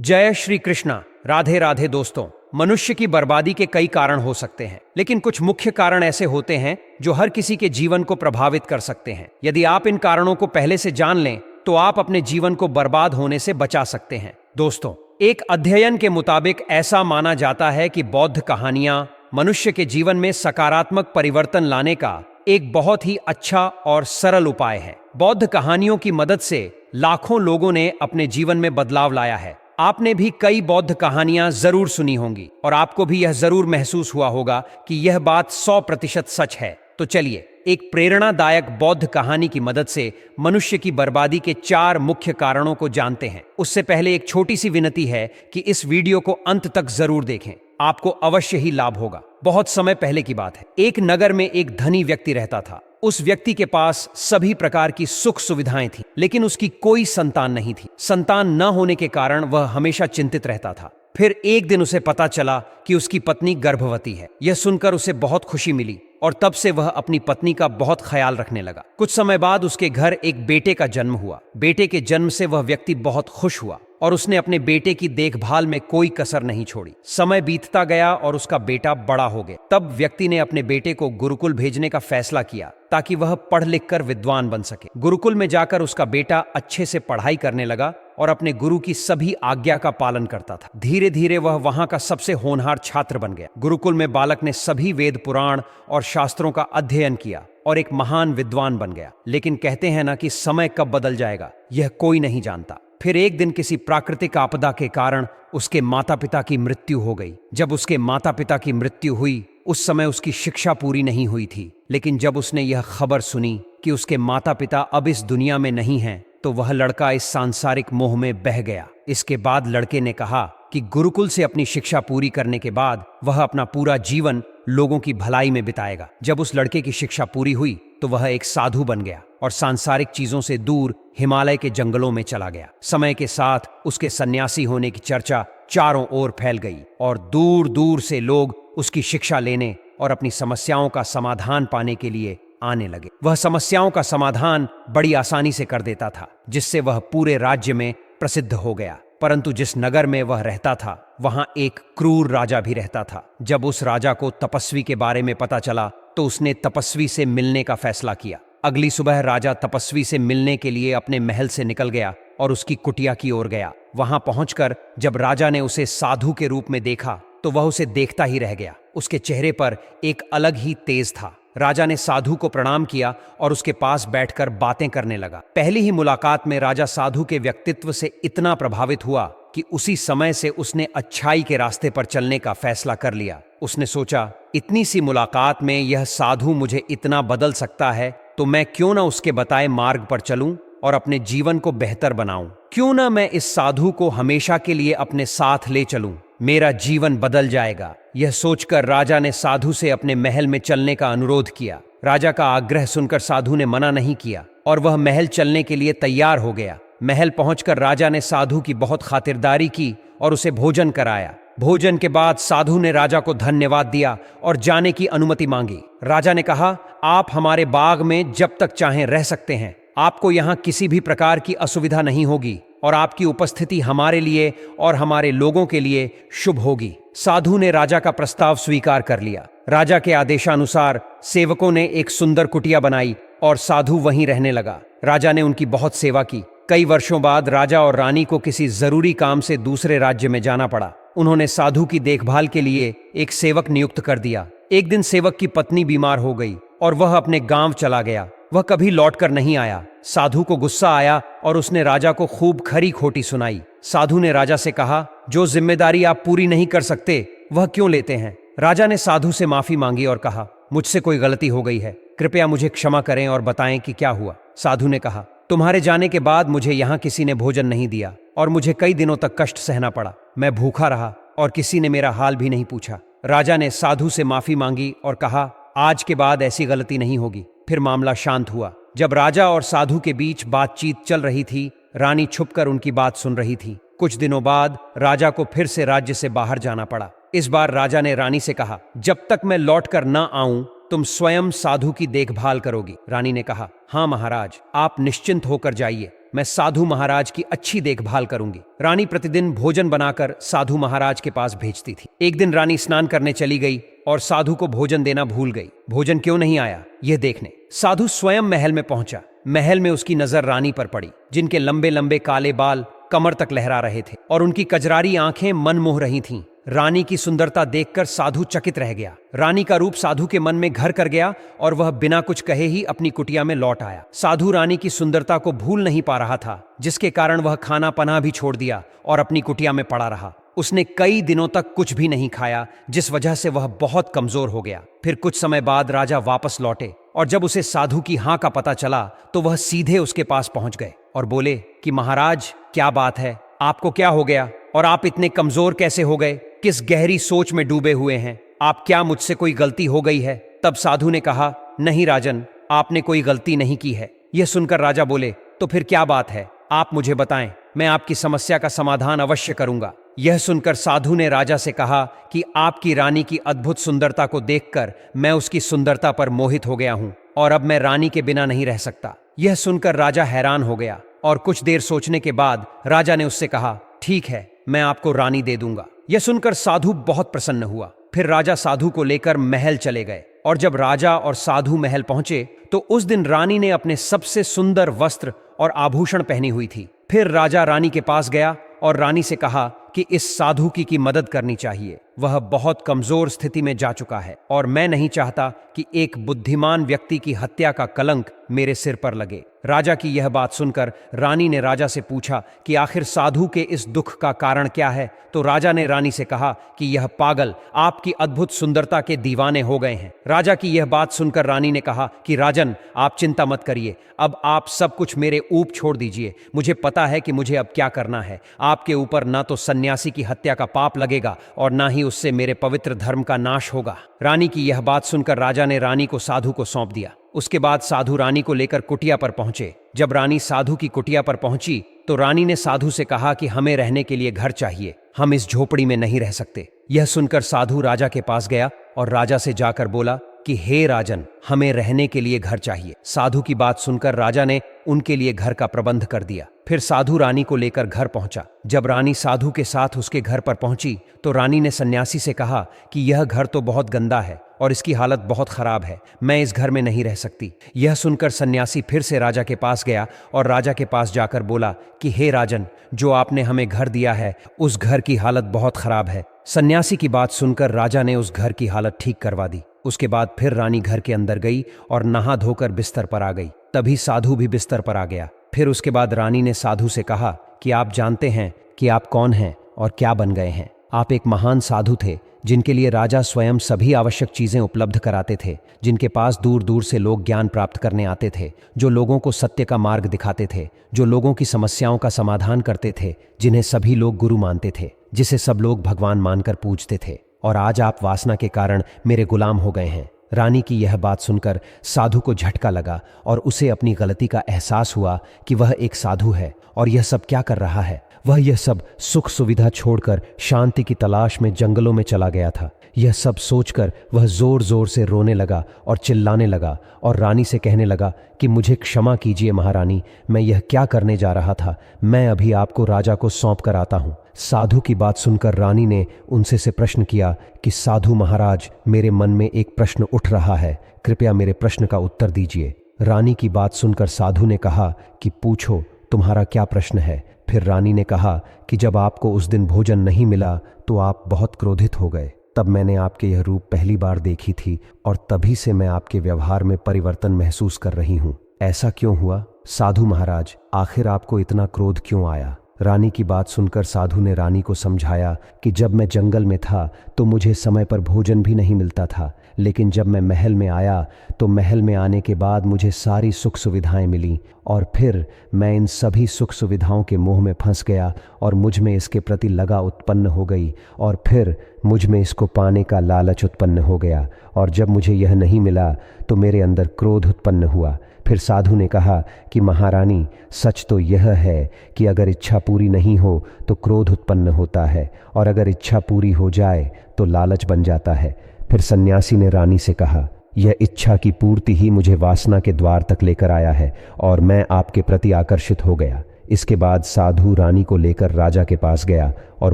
जय श्री कृष्णा। राधे राधे दोस्तों। मनुष्य की बर्बादी के कई कारण हो सकते हैं, लेकिन कुछ मुख्य कारण ऐसे होते हैं जो हर किसी के जीवन को प्रभावित कर सकते हैं। यदि आप इन कारणों को पहले से जान लें तो आप अपने जीवन को बर्बाद होने से बचा सकते हैं। दोस्तों, एक अध्ययन के मुताबिक ऐसा माना जाता है कि बौद्ध कहानियां मनुष्य के जीवन में सकारात्मक परिवर्तन लाने का एक बहुत ही अच्छा और सरल उपाय है। बौद्ध कहानियों की मदद से लाखों लोगों ने अपने जीवन में बदलाव लाया है। आपने भी कई बौद्ध कहानियां जरूर सुनी होंगी और आपको भी यह जरूर महसूस हुआ होगा कि यह बात 100% सच है। तो चलिए एक प्रेरणादायक बौद्ध कहानी की मदद से मनुष्य की बर्बादी के 4 मुख्य कारणों को जानते हैं। उससे पहले एक छोटी सी विनती है कि इस वीडियो को अंत तक जरूर देखें, आपको अवश्य ही लाभ होगा। बहुत समय पहले की बात है। एक नगर में एक धनी व्यक्ति रहता था। उस व्यक्ति के पास सभी प्रकार की सुख सुविधाएं थीं, लेकिन उसकी कोई संतान नहीं थी। संतान न होने के कारण वह हमेशा चिंतित रहता था। फिर एक दिन उसे पता चला कि उसकी पत्नी गर्भवती है। यह सुनकर उसे बहुत खुशी मिली और तब से वह अपनी पत्नी का बहुत ख्याल रखने लगा। कुछ समय बाद उसके घर एक बेटे का जन्म हुआ। बेटे के जन्म से वह व्यक्ति बहुत खुश हुआ और उसने अपने बेटे की देखभाल में कोई कसर नहीं छोड़ी। समय बीतता गया और उसका बेटा बड़ा हो गया। तब व्यक्ति ने अपने बेटे को गुरुकुल भेजने का फैसला किया ताकि वह पढ़ लिख कर विद्वान बन सके। गुरुकुल में जाकर उसका बेटा अच्छे से पढ़ाई करने लगा और अपने गुरु की सभी आज्ञा का पालन करता था। धीरे धीरे वह वहां का सबसे होनहार छात्र बन गया। गुरुकुल में बालक ने सभी वेद पुराण और शास्त्रों का अध्ययन किया और एक महान विद्वान बन गया। लेकिन कहते हैं ना कि समय कब बदल जाएगा यह कोई नहीं जानता। फिर एक दिन किसी प्राकृतिक आपदा के कारण उसके माता पिता की मृत्यु हो गई। जब उसके माता पिता की मृत्यु हुई उस समय उसकी शिक्षा पूरी नहीं हुई थी, लेकिन जब उसने यह खबर सुनी कि उसके माता पिता अब इस दुनिया में नहीं हैं, तो वह लड़का इस सांसारिक मोह में बह गया। इसके बाद लड़के ने कहा कि गुरुकुल से अपनी शिक्षा पूरी करने के बाद वह अपना पूरा जीवन लोगों की भलाई में बिताएगा। जब उस लड़के की शिक्षा पूरी हुई तो वह एक साधु बन गया और सांसारिक चीजों से दूर हिमालय के जंगलों में चला गया। समय के साथ उसके सन्यासी होने की चर्चा चारों ओर फैल गई और दूर दूर से लोग उसकी शिक्षा लेने और अपनी समस्याओं का समाधान पाने के लिए आने लगे। वह समस्याओं का समाधान बड़ी आसानी से कर देता था, जिससे वह पूरे राज्य में प्रसिद्ध हो गया। परंतु जिस नगर में वह रहता था वहां एक क्रूर राजा भी रहता था। जब उस राजा को तपस्वी के बारे में पता चला तो उसने तपस्वी से मिलने का फैसला किया। अगली सुबह राजा तपस्वी से मिलने के लिए अपने महल से निकल गया और उसकी कुटिया की ओर गया। वहां पहुंचकर जब राजा ने उसे साधु के रूप में देखा तो वह उसे देखता ही रह गया। उसके चेहरे पर एक अलग ही तेज था। राजा ने साधु को प्रणाम किया और उसके पास बैठकर बातें करने लगा। पहली ही मुलाकात में राजा साधु के व्यक्तित्व से इतना प्रभावित हुआ कि उसी समय से उसने अच्छाई के रास्ते पर चलने का फैसला कर लिया। उसने सोचा, इतनी सी मुलाकात में यह साधु मुझे इतना बदल सकता है तो मैं क्यों ना उसके बताए मार्ग पर चलूं और अपने जीवन को बेहतर बनाऊं। क्यों ना मैं इस साधु को हमेशा के लिए अपने साथ ले चलूं, मेरा जीवन बदल जाएगा। यह सोचकर राजा ने साधु से अपने महल में चलने का अनुरोध किया। राजा का आग्रह सुनकर साधु ने मना नहीं किया और वह महल चलने के लिए तैयार हो गया। महल पहुंचकर राजा ने साधु की बहुत खातिरदारी की और उसे भोजन कराया। भोजन के बाद साधु ने राजा को धन्यवाद दिया और जाने की अनुमति मांगी। राजा ने कहा, आप हमारे बाग में जब तक चाहें रह सकते हैं। आपको यहाँ किसी भी प्रकार की असुविधा नहीं होगी और आपकी उपस्थिति हमारे लिए और हमारे लोगों के लिए शुभ होगी। साधु ने राजा का प्रस्ताव स्वीकार कर लिया। राजा के आदेशानुसार सेवकों ने एक सुंदर कुटिया बनाई और साधु वहीं रहने लगा। राजा ने उनकी बहुत सेवा की। कई वर्षों बाद राजा और रानी को किसी जरूरी काम से दूसरे राज्य में जाना पड़ा। उन्होंने साधु की देखभाल के लिए एक सेवक नियुक्त कर दिया। एक दिन सेवक की पत्नी बीमार हो गई और वह अपने गांव चला गया। वह कभी लौटकर नहीं आया। साधु को गुस्सा आया और उसने राजा को खूब खरी खोटी सुनाई। साधु ने राजा से कहा, जो जिम्मेदारी आप पूरी नहीं कर सकते वह क्यों लेते हैं। राजा ने साधु से माफी मांगी और कहा, मुझसे कोई गलती हो गई है, कृपया मुझे क्षमा करें और बताएं कि क्या हुआ। साधु ने कहा, तुम्हारे जाने के बाद मुझे यहाँ किसी ने भोजन नहीं दिया और मुझे कई दिनों तक कष्ट सहना पड़ा। मैं भूखा रहा और किसी ने मेरा हाल भी नहीं पूछा। राजा ने साधु से माफी मांगी और कहा, आज के बाद ऐसी गलती नहीं होगी। फिर मामला शांत हुआ। जब राजा और साधु के बीच बातचीत चल रही थी, रानी छुपकर उनकी बात सुन रही थी। कुछ दिनों बाद राजा को फिर से राज्य से बाहर जाना पड़ा। इस बार राजा ने रानी से कहा, जब तक मैं लौटकर न आऊं तुम स्वयं साधु की देखभाल करोगी। रानी ने कहा, हाँ महाराज, आप निश्चिंत होकर जाइए, मैं साधु महाराज की अच्छी देखभाल करूंगी। रानी प्रतिदिन भोजन बनाकर साधु महाराज के पास भेजती थी। एक दिन रानी स्नान करने चली गई और साधु को भोजन देना भूल गई। भोजन क्यों नहीं आया यह देखने साधु स्वयं महल में पहुंचा। महल में उसकी नजर रानी पर पड़ी, जिनके लंबे लंबे काले बाल कमर तक लहरा रहे थे और उनकी कजरारी आंखें मन मोह रही थीं। रानी की सुंदरता देखकर साधु चकित रह गया। रानी का रूप साधु के मन में घर कर गया और वह बिना कुछ कहे ही अपनी कुटिया में लौट आया। साधु रानी की सुंदरता को भूल नहीं पा रहा था, जिसके कारण वह खाना पना भी छोड़ दिया और अपनी कुटिया में पड़ा रहा। उसने कई दिनों तक कुछ भी नहीं खाया, जिस वजह से वह बहुत कमजोर हो गया। फिर कुछ समय बाद राजा वापस लौटे और जब उसे साधु की हाँ का पता चला तो वह सीधे उसके पास पहुंच गए और बोले कि महाराज, क्या बात है, आपको क्या हो गया और आप इतने कमजोर कैसे हो गए? किस गहरी सोच में डूबे हुए हैं आप? क्या मुझसे कोई गलती हो गई है? तब साधु ने कहा, नहीं राजन, आपने कोई गलती नहीं की है। यह सुनकर राजा बोले, तो फिर क्या बात है, आप मुझे बताएं, मैं आपकी समस्या का समाधान अवश्य करूंगा। यह सुनकर साधु ने राजा से कहा कि आपकी रानी की अद्भुत सुंदरता को देखकर मैं उसकी सुंदरता पर मोहित हो गया हूं और अब मैं रानी के बिना नहीं रह सकता। यह सुनकर राजा हैरान हो गया और कुछ देर सोचने के बाद राजा ने उससे कहा, ठीक है, मैं आपको रानी दे दूंगा। यह सुनकर साधु बहुत प्रसन्न हुआ। फिर राजा साधु को लेकर महल चले गए और जब राजा और साधु महल पहुंचे तो उस दिन रानी ने अपने सबसे सुंदर वस्त्र और आभूषण पहनी हुई थी। फिर राजा रानी के पास गया और रानी से कहा कि इस साधु की मदद करनी चाहिए। वह बहुत कमजोर स्थिति में जा चुका है और मैं नहीं चाहता कि एक बुद्धिमान व्यक्ति की हत्या का कलंक मेरे सिर पर लगे। राजा की यह बात सुनकर रानी ने राजा से पूछा कि आखिर साधु के इस दुख का कारण क्या है। तो राजा ने रानी से कहा कि यह पागल आपकी अद्भुत सुंदरता के दीवाने हो गए हैं। राजा की यह बात सुनकर रानी ने कहा कि राजन, आप चिंता मत करिए, अब आप सब कुछ मेरे ऊपर छोड़ दीजिए। मुझे पता है कि मुझे अब क्या करना है। आपके ऊपर ना तो सन्यासी की हत्या का पाप लगेगा और ना ही उससे मेरे पवित्र धर्म का नाश होगा। रानी की यह बात सुनकर राजा ने रानी को साधु को सौंप दिया। उसके बाद साधु रानी को लेकर कुटिया पर पहुंचे। जब रानी साधु की कुटिया पर पहुंची तो रानी ने साधु से कहा कि हमें रहने के लिए घर चाहिए, हम इस झोपड़ी में नहीं रह सकते। यह सुनकर साधु राजा के पास गया और राजा से जाकर बोला कि हे राजन, हमें रहने के लिए घर चाहिए। साधु की बात सुनकर राजा ने उनके लिए घर का प्रबंध कर दिया। फिर साधु रानी को लेकर घर पहुंचा। जब रानी साधु के साथ उसके घर पर पहुंची तो रानी ने सन्यासी से कहा कि यह घर तो बहुत गंदा है और इसकी हालत बहुत खराब है, मैं इस घर में नहीं रह सकती। यह सुनकर सन्यासी फिर से राजा के पास गया और राजा के पास जाकर बोला कि हे राजन, जो आपने हमें घर दिया है उस घर की हालत बहुत खराब है। सन्यासी की बात सुनकर राजा ने उस घर की हालत ठीक करवा दी। उसके बाद फिर रानी घर के अंदर गई और नहा धोकर बिस्तर पर आ गई। तभी साधु भी बिस्तर पर आ गया। फिर उसके बाद रानी ने साधु से कहा कि आप जानते हैं कि आप कौन हैं और क्या बन गए हैं। आप एक महान साधु थे जिनके लिए राजा स्वयं सभी आवश्यक चीजें उपलब्ध कराते थे, जिनके पास दूर दूर से लोग ज्ञान प्राप्त करने आते थे, जो लोगों को सत्य का मार्ग दिखाते थे, जो लोगों की समस्याओं का समाधान करते थे, जिन्हें सभी लोग गुरु मानते थे, जिसे सब लोग भगवान मानकर पूजते थे। और आज आप वासना के कारण मेरे गुलाम हो गए हैं। रानी की यह बात सुनकर साधु को झटका लगा और उसे अपनी गलती का एहसास हुआ कि वह एक साधु है और यह सब क्या कर रहा है। वह यह सब सुख सुविधा छोड़कर शांति की तलाश में जंगलों में चला गया था। यह सब सोचकर वह जोर जोर से रोने लगा और चिल्लाने लगा और रानी से कहने लगा कि मुझे क्षमा कीजिए महारानी, मैं यह क्या करने जा रहा था, मैं अभी आपको राजा को सौंप कर आता हूँ। साधु की बात सुनकर रानी ने उनसे से प्रश्न किया कि साधु महाराज, मेरे मन में एक प्रश्न उठ रहा है, कृपया मेरे प्रश्न का उत्तर दीजिए। रानी की बात सुनकर साधु ने कहा कि पूछो, तुम्हारा क्या प्रश्न है। फिर रानी ने कहा कि जब आपको उस दिन भोजन नहीं मिला तो आप बहुत क्रोधित हो गए। तब मैंने आपके यह रूप पहली बार देखी थी और तभी से मैं आपके व्यवहार में परिवर्तन महसूस कर रही हूँ। ऐसा क्यों हुआ साधु महाराज, आखिर आपको इतना क्रोध क्यों आया। रानी की बात सुनकर साधु ने रानी को समझाया कि जब मैं जंगल में था तो मुझे समय पर भोजन भी नहीं मिलता था, लेकिन जब मैं महल में आया तो महल में आने के बाद मुझे सारी सुख सुविधाएं मिली और फिर मैं इन सभी सुख सुविधाओं के मोह में फंस गया और मुझ में इसके प्रति लगा उत्पन्न हो गई और फिर मुझ में इसको पाने का लालच उत्पन्न हो गया और जब मुझे यह नहीं मिला तो मेरे अंदर क्रोध उत्पन्न हुआ। फिर साधु ने कहा कि महारानी, सच तो यह है कि अगर इच्छा पूरी नहीं हो तो क्रोध उत्पन्न होता है और अगर इच्छा पूरी हो जाए तो लालच बन जाता है। फिर सन्यासी ने रानी से कहा यह इच्छा की पूर्ति ही मुझे वासना के द्वार तक लेकर आया है और मैं आपके प्रति आकर्षित हो गया। इसके बाद साधु रानी को लेकर राजा के पास गया और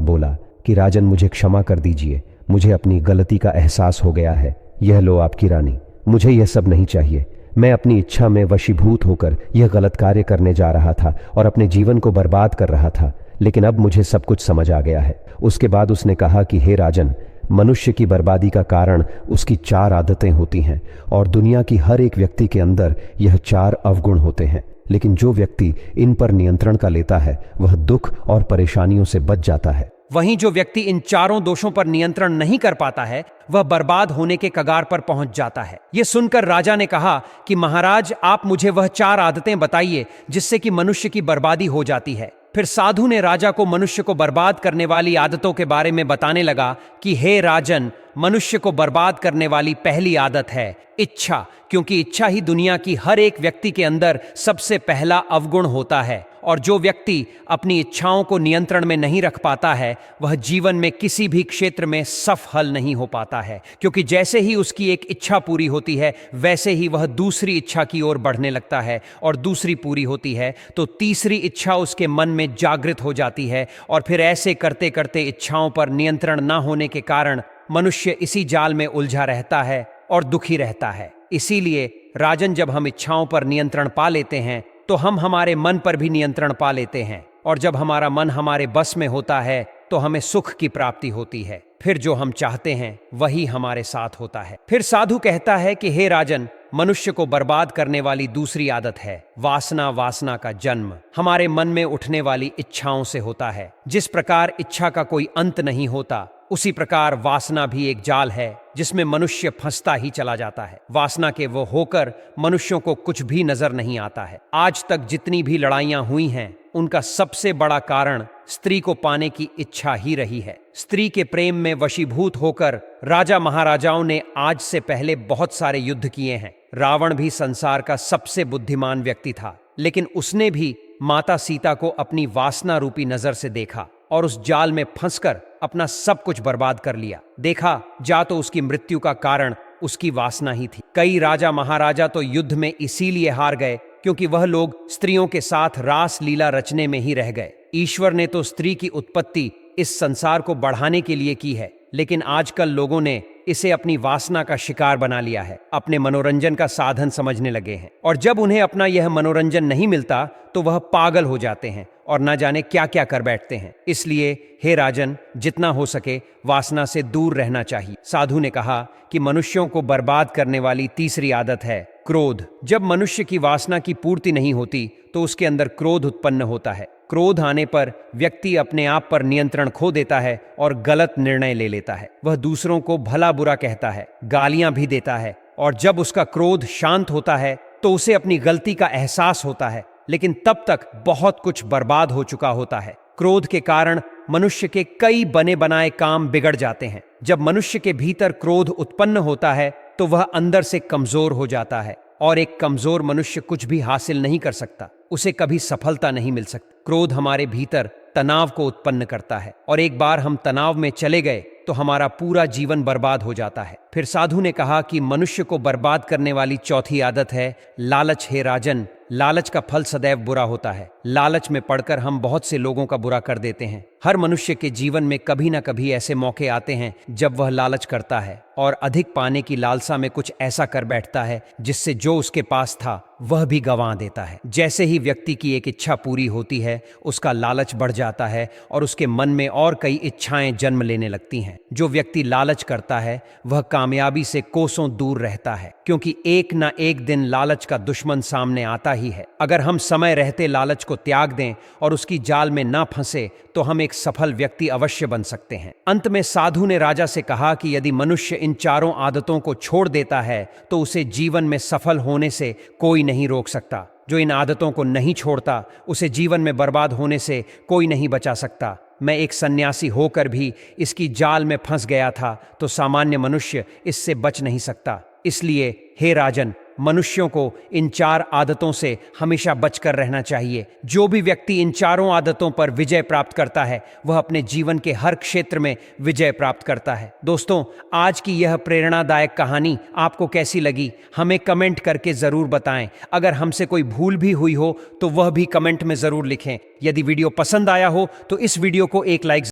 बोला कि राजन, मुझे क्षमा कर दीजिए, मुझे अपनी गलती का एहसास हो गया है। यह लो आपकी रानी, मुझे यह सब नहीं चाहिए। मैं अपनी इच्छा में वशीभूत होकर यह गलत कार्य करने जा रहा था और अपने जीवन को बर्बाद कर रहा था, लेकिन अब मुझे सब कुछ समझ आ गया है। उसके बाद उसने कहा कि हे राजन, मनुष्य की बर्बादी का कारण उसकी 4 आदतें होती हैं और दुनिया की हर एक व्यक्ति के अंदर यह 4 अवगुण होते हैं, लेकिन जो व्यक्ति इन पर नियंत्रण का लेता है वह दुख और परेशानियों से बच जाता है। वहीं जो व्यक्ति इन चारों दोषों पर नियंत्रण नहीं कर पाता है वह बर्बाद होने के कगार पर पहुंच जाता है। यह सुनकर राजा ने कहा कि महाराज, आप मुझे वह 4 आदतें बताइए जिससे कि मनुष्य की बर्बादी हो जाती है। फिर साधु ने राजा को मनुष्य को बर्बाद करने वाली आदतों के बारे में बताने लगा कि हे राजन, मनुष्य को बर्बाद करने वाली पहली आदत है इच्छा, क्योंकि इच्छा ही दुनिया की हर एक व्यक्ति के अंदर सबसे पहला अवगुण होता है। और जो व्यक्ति अपनी इच्छाओं को नियंत्रण में नहीं रख पाता है वह जीवन में किसी भी क्षेत्र में सफल नहीं हो पाता है, क्योंकि जैसे ही उसकी एक इच्छा पूरी होती है वैसे ही वह दूसरी इच्छा की ओर बढ़ने लगता है, और दूसरी पूरी होती है तो तीसरी इच्छा उसके मन में जागृत हो जाती है, और फिर ऐसे करते करते इच्छाओं पर नियंत्रण न होने के कारण मनुष्य इसी जाल में उलझा रहता है और दुखी रहता है। इसीलिए राजन, जब हम इच्छाओं पर नियंत्रण पा लेते हैं तो हम हमारे मन पर भी नियंत्रण पा लेते हैं, और जब हमारा मन हमारे बस में होता है तो हमें सुख की प्राप्ति होती है। फिर जो हम चाहते हैं वही हमारे साथ होता है। फिर साधु कहता है कि हे राजन, मनुष्य को बर्बाद करने वाली दूसरी आदत है वासना। वासना का जन्म हमारे मन में उठने वाली इच्छाओं से होता है। जिस प्रकार इच्छा का कोई अंत नहीं होता, उसी प्रकार वासना भी एक जाल है जिसमें मनुष्य फंसता ही चला जाता है। वासना के वो होकर मनुष्यों को कुछ भी नजर नहीं आता है। आज तक जितनी भी लड़ाइयां हुई हैं उनका सबसे बड़ा कारण स्त्री को पाने की इच्छा ही रही है। स्त्री के प्रेम में वशीभूत होकर राजा महाराजाओं ने आज से पहले बहुत सारे युद्ध किए हैं। रावण भी संसार का सबसे बुद्धिमान व्यक्ति था, लेकिन उसने भी माता सीता को अपनी वासना रूपी नजर से देखा और उस जाल में फंसकर अपना सब कुछ बर्बाद कर लिया। देखा जा तो उसकी मृत्यु का कारण उसकी वासना ही थी। कई राजा महाराजा तो युद्ध में इसीलिए हार गए क्योंकि वह लोग स्त्रियों के साथ रास लीला रचने में ही रह गए। ईश्वर ने तो स्त्री की उत्पत्ति इस संसार को बढ़ाने के लिए की है, लेकिन आजकल लोगों ने इसे अपनी वासना का शिकार बना लिया है, अपने मनोरंजन का साधन समझने लगे हैं। और जब उन्हें अपना यह मनोरंजन नहीं मिलता तो वह पागल हो जाते हैं और न जाने क्या क्या कर बैठते हैं। इसलिए हे राजन, जितना हो सके वासना से दूर रहना चाहिए। साधु ने कहा कि मनुष्यों को बर्बाद करने वाली तीसरी आदत है क्रोध। जब मनुष्य की वासना की पूर्ति नहीं होती तो उसके अंदर क्रोध उत्पन्न होता है। क्रोध आने पर व्यक्ति अपने आप पर नियंत्रण खो देता है और गलत निर्णय ले लेता है। वह दूसरों को भला बुरा कहता है, गालियां भी देता है, और जब उसका क्रोध शांत होता है तो उसे अपनी गलती का एहसास होता है, लेकिन तब तक बहुत कुछ बर्बाद हो चुका होता है। क्रोध के कारण मनुष्य के कई बने बनाए काम बिगड़ जाते हैं। जब मनुष्य के भीतर क्रोध उत्पन्न होता है तो वह अंदर से कमजोर हो जाता है, और एक कमजोर मनुष्य कुछ भी हासिल नहीं कर सकता, उसे कभी सफलता नहीं मिल सकती। क्रोध हमारे भीतर तनाव को उत्पन्न करता है, और एक बार हम तनाव में चले गए तो हमारा पूरा जीवन बर्बाद हो जाता है। फिर साधु ने कहा कि मनुष्य को बर्बाद करने वाली चौथी आदत है लालच। हे राजन, लालच का फल सदैव बुरा होता है। लालच में पड़कर हम बहुत से लोगों का बुरा कर देते हैं। हर मनुष्य के जीवन में कभी ना कभी ऐसे मौके आते हैं जब वह लालच करता है और अधिक पाने की लालसा में कुछ ऐसा कर बैठता है जिससे जो उसके पास था वह भी गंवा देता है। जैसे ही व्यक्ति की एक इच्छा पूरी होती है उसका लालच बढ़ जाता है और उसके मन में और कई इच्छाएं जन्म लेने लगती हैं। जो व्यक्ति लालच करता है वह कामयाबी से कोसों दूर रहता है, क्योंकि एक ना एक दिन लालच का दुश्मन सामने आता ही है। अगर हम समय रहते लालच को त्याग दें और उसकी जाल में ना फंसे तो हम एक सफल व्यक्ति अवश्य बन सकते हैं। अंत में साधु ने राजा से कहा कि यदि मनुष्य इन चारों आदतों को छोड़ देता है तो उसे जीवन में सफल होने से कोई नहीं रोक सकता। जो इन आदतों को नहीं छोड़ता उसे जीवन में बर्बाद होने से कोई नहीं बचा सकता। मैं एक सन्यासी होकर भी इसकी जाल में फंस गया था तो सामान्य मनुष्य इससे बच नहीं सकता। इसलिए हे राजन, मनुष्यों को इन 4 आदतों से हमेशा बचकर रहना चाहिए। जो भी व्यक्ति इन चारों आदतों पर विजय प्राप्त करता है वह अपने जीवन के हर क्षेत्र में विजय प्राप्त करता है। दोस्तों, आज की यह प्रेरणादायक कहानी आपको कैसी लगी हमें कमेंट करके जरूर बताएं। अगर हमसे कोई भूल भी हुई हो तो वह भी कमेंट में जरूर लिखें। यदि वीडियो पसंद आया हो तो इस वीडियो को एक लाइक